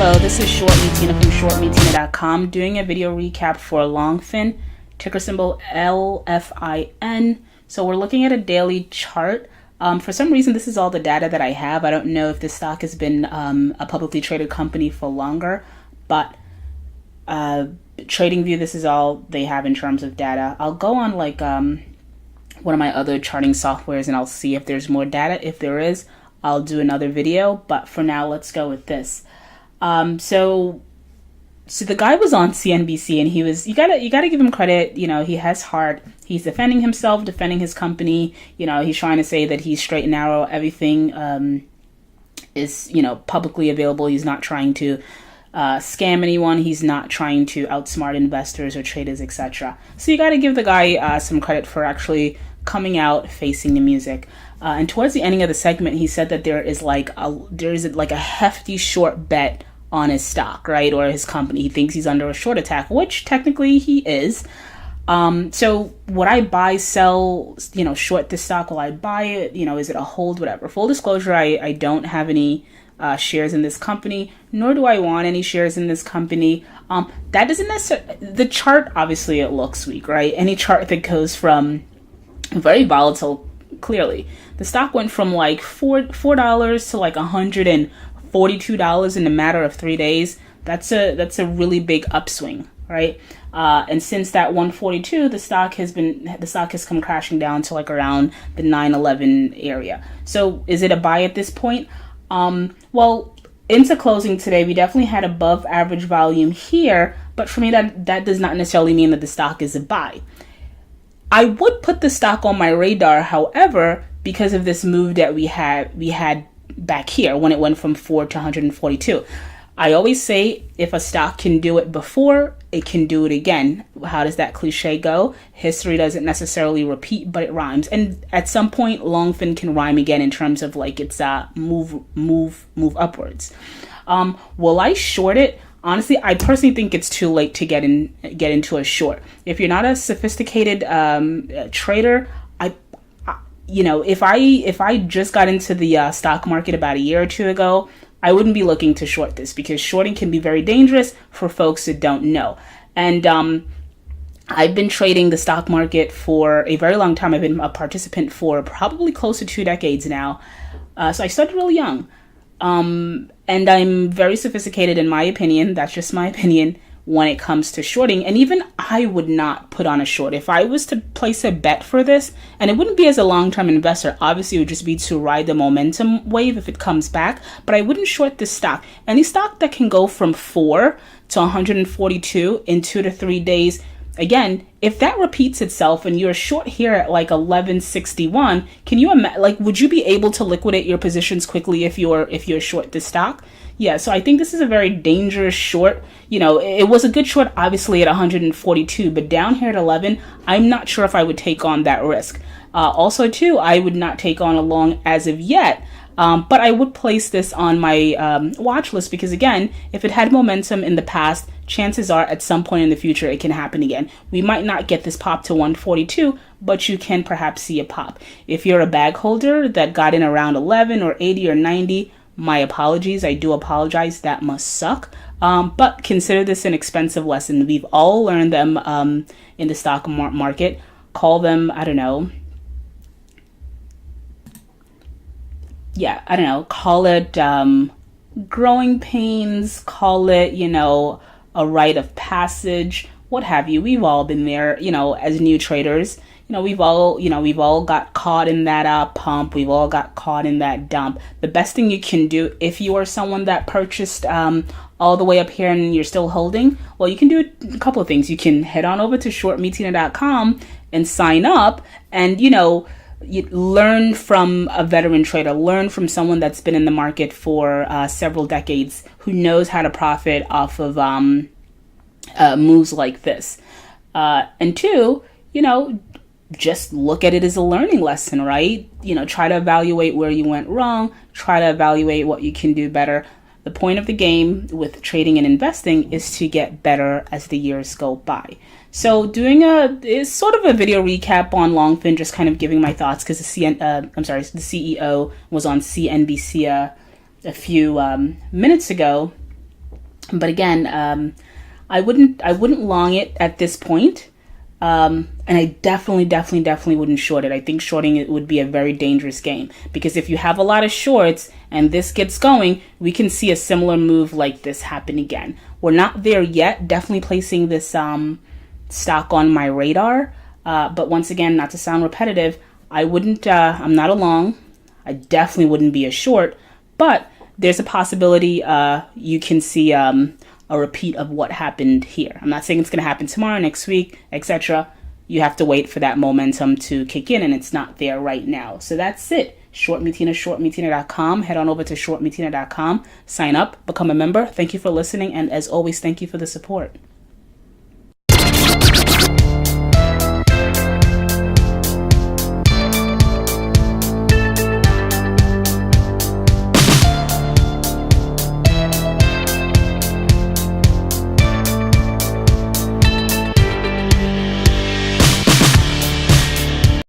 Hello, this is Short Me Tina from shortmetina.com doing a video recap for Longfin, ticker symbol LFIN. So we're looking at a daily chart. For some reason, this is all the data that I have. I don't know if this stock has been a publicly traded company for longer, but TradingView, this is all they have in terms of data. I'll go on like one of my other charting softwares and I'll see if there's more data. If there is, I'll do another video, but for now, let's go with this. So the guy was on CNBC and he was, you gotta give him credit. You know, he has heart. He's defending himself, defending his company. You know, he's trying to say that he's straight and narrow. Everything, is, you know, publicly available. He's not trying to, scam anyone. He's not trying to outsmart investors or traders, etc. So you gotta give the guy, some credit for actually coming out, facing the music. And towards the ending of the segment, he said that there is like a hefty short bet on his stock, right, or his company. He thinks he's under a short attack, which technically he is. So would I buy, sell, you know, short this stock? Will I buy it? You know, is it a hold? Whatever. Full disclosure, I don't have any shares in this company, nor do I want any shares in this company. That doesn't necessarily, the chart, obviously it looks weak, right? Any chart that goes from very volatile, clearly. The stock went from like $4 to like $142 in a matter of 3 days. That's a really big upswing, right? And since that 142, the stock has come crashing down to like around the 911 area. So is it a buy at this point? Well, into closing today, we definitely had above average volume here, but for me that does not necessarily mean that the stock is a buy. I would put the stock on my radar, however, because of this move that we had back here when it went from 4 to 142. I always say if a stock can do it before, it can do it again. How does that cliche go? History doesn't necessarily repeat, but it rhymes. And at some point, Longfin can rhyme again in terms of like its move upwards. Will I short it? Honestly, I personally think it's too late to get into a short. If you're not a sophisticated trader, you know, if I just got into the stock market about a year or two ago, I wouldn't be looking to short this because shorting can be very dangerous for folks that don't know. And I've been trading the stock market for a very long time. I've been a participant for probably close to 2 decades now. So I started really young. And I'm very sophisticated in my opinion. That's just my opinion when it comes to shorting. And even I would not put on a short. If I was to place a bet for this, and it wouldn't be as a long-term investor, obviously it would just be to ride the momentum wave if it comes back, but I wouldn't short this stock. Any stock that can go from 4 to 142 in 2 to 3 days, again, if that repeats itself and you're short here at like 1161, can you imagine, like, would you be able to liquidate your positions quickly if you're short this stock? Yeah, so I think this is a very dangerous short. You know, it was a good short obviously at 142, but down here at 11, I'm not sure if I would take on that risk. Also too, I would not take on a long as of yet. But I would place this on my watch list because, again, if it had momentum in the past, chances are at some point in the future it can happen again. We might not get this pop to 142, but you can perhaps see a pop. If you're a bag holder that got in around 11 or 80 or 90, my apologies. I do apologize. That must suck. But consider this an expensive lesson. We've all learned them in the stock market. Call them, I don't know. Yeah, I don't know, call it growing pains, call it, you know, a rite of passage, what have you. We've all been there, you know, as new traders. You know, we've all got caught in that pump. We've all got caught in that dump. The best thing you can do if you are someone that purchased all the way up here and you're still holding, well, you can do a couple of things. You can head on over to shortmetina.com and sign up and, you know, you learn from a veteran trader, learn from someone that's been in the market for several decades who knows how to profit off of moves like this. And two, you know, just look at it as a learning lesson, right? You know, try to evaluate where you went wrong, try to evaluate what you can do better. The point of the game with trading and investing is to get better as the years go by. So doing is sort of a video recap on Longfin, just kind of giving my thoughts because the CEO was on CNBC a few minutes ago. But again, I wouldn't long it at this point. And I definitely wouldn't short it. I think shorting it would be a very dangerous game, because if you have a lot of shorts and this gets going, we can see a similar move like this happen again. We're not there yet. Definitely placing this stock on my radar. But once again, not to sound repetitive, I wouldn't, I'm not a long. I definitely wouldn't be a short, but there's a possibility you can see a repeat of what happened here. I'm not saying it's going to happen tomorrow, next week, etc. You have to wait for that momentum to kick in, and it's not there right now. So that's it. Short Me Tina, shortmetina.com. Head on over to shortmetina.com. Sign up, become a member. Thank you for listening, and as always, thank you for the support.